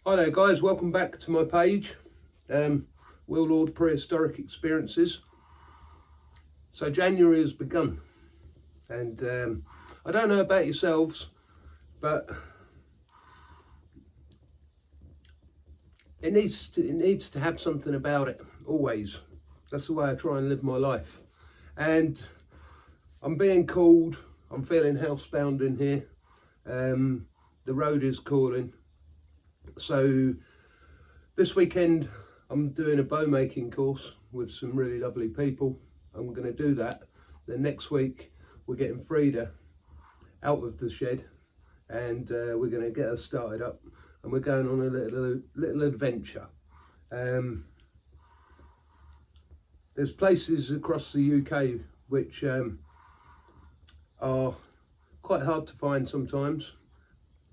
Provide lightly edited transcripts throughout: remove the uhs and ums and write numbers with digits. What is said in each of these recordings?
Hi there guys, welcome back to my page, Lord Prehistoric Experiences. So January has begun and I don't know about yourselves, but it needs to have something about it, always. That's the way I try and live my life. And I'm being called, I'm feeling housebound in here, the road is calling. So this weekend I'm doing a bow making course with some really lovely people. I'm going to do that. Then next week we're getting Frida out of the shed and we're going to get her started up, and we're going on a little adventure. There's places across the UK which are quite hard to find sometimes,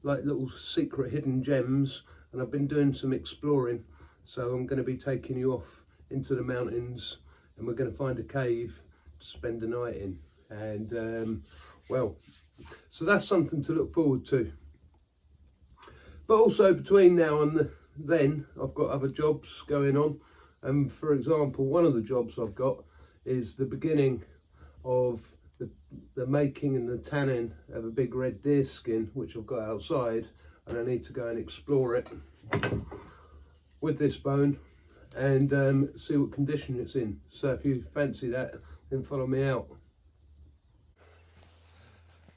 like little secret hidden gems, and I've been doing some exploring, so I'm going to be taking you off into the mountains and we're going to find a cave to spend the night in. And well, so that's something to look forward to. But also between now and then I've got other jobs going on, and for example one of the jobs I've got is the beginning of the making and the tanning of a big red deer skin which I've got outside, and I need to go and explore it with this bone and see what condition it's in. So if you fancy that, then follow me out.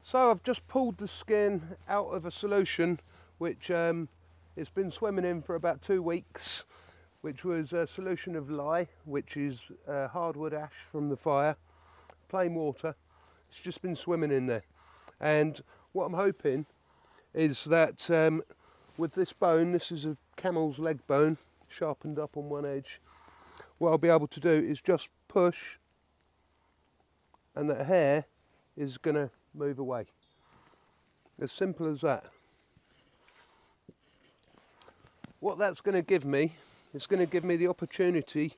So I've just pulled the skin out of a solution which it's been swimming in for about 2 weeks, which was a solution of lye, which is hardwood ash from the fire, plain water. It's just been swimming in there, and what I'm hoping is that with this bone, this is a camel's leg bone, sharpened up on one edge, what I'll be able to do is just push and that hair is going to move away. As simple as that. What that's going to give me, it's going to give me the opportunity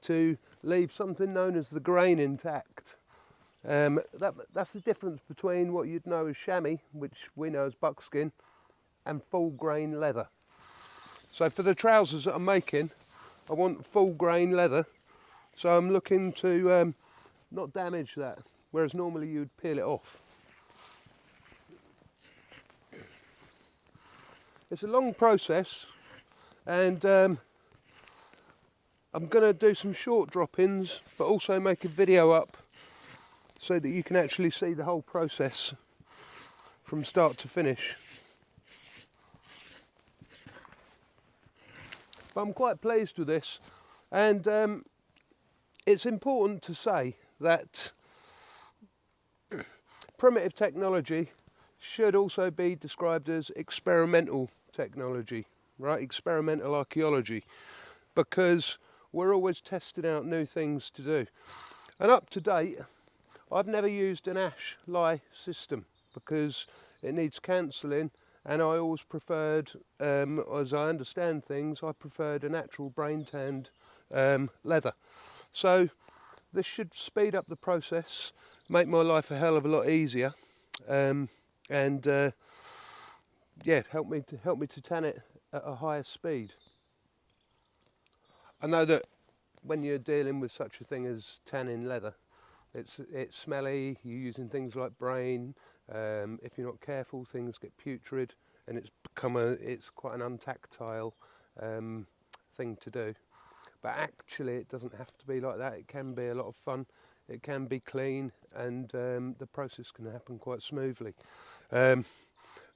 to leave something known as the grain intact. That's the difference between what you'd know as chamois, which we know as buckskin, and full grain leather. So for the trousers that I'm making, I want full grain leather, so I'm looking to not damage that, whereas normally you'd peel it off. It's a long process, and I'm going to do some short drop-ins, but also make a video up so that you can actually see the whole process from start to finish. But I'm quite pleased with this, and it's important to say that primitive technology should also be described as experimental technology, right? Experimental archaeology, because we're always testing out new things to do. And up to date, I've never used an ash lye system because it needs cancelling, and I always preferred, as I understand things, I preferred a natural brain tanned leather. So this should speed up the process, make my life a hell of a lot easier, and yeah, help me to tan it at a higher speed. I know that when you're dealing with such a thing as tanning leather, it's smelly. You're using things like brain. If you're not careful, things get putrid, and it's quite an untactile thing to do. But actually, it doesn't have to be like that. It can be a lot of fun. It can be clean, and the process can happen quite smoothly. They're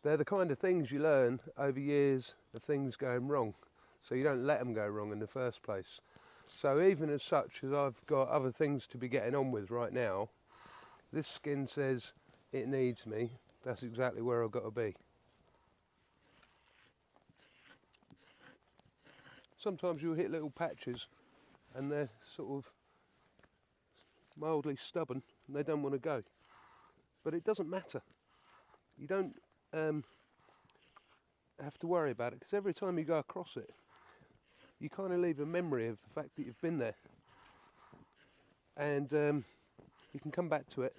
the kind of things you learn over years of things going wrong, so you don't let them go wrong in the first place. So even as such as I've got other things to be getting on with right now, this skin says it needs me. That's exactly where I've got to be. Sometimes you'll hit little patches and they're sort of mildly stubborn and they don't want to go. But it doesn't matter. You don't have to worry about it, because every time you go across it, you kind of leave a memory of the fact that you've been there, and you can come back to it,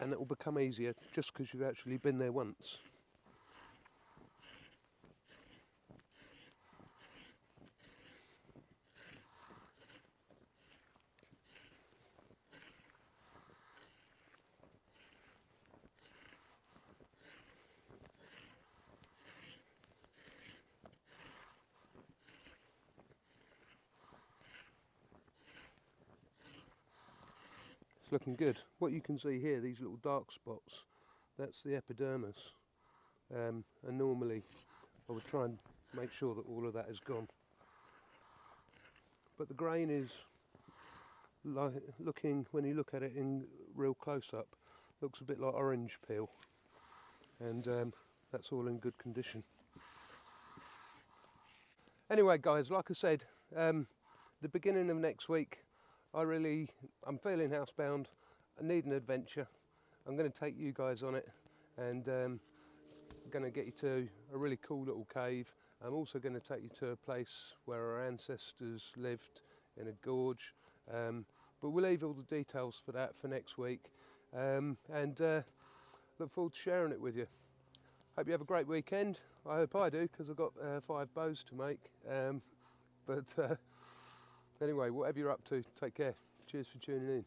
and it will become easier just because you've actually been there once. It's looking good. What you can see here, these little dark spots, that's the epidermis. And normally I would try and make sure that all of that is gone. But the grain is looking, when you look at it in real close up, looks a bit like orange peel. And that's all in good condition. Anyway guys, like I said, the beginning of next week, I'm feeling housebound. I need an adventure. I'm going to take you guys on it, and I'm going to get you to a really cool little cave. I'm also going to take you to a place where our ancestors lived, in a gorge. But we'll leave all the details for that for next week, and look forward to sharing it with you. Hope you have a great weekend. I hope I do, because I've got 5 bows to make. But anyway, whatever you're up to, take care. Cheers for tuning in.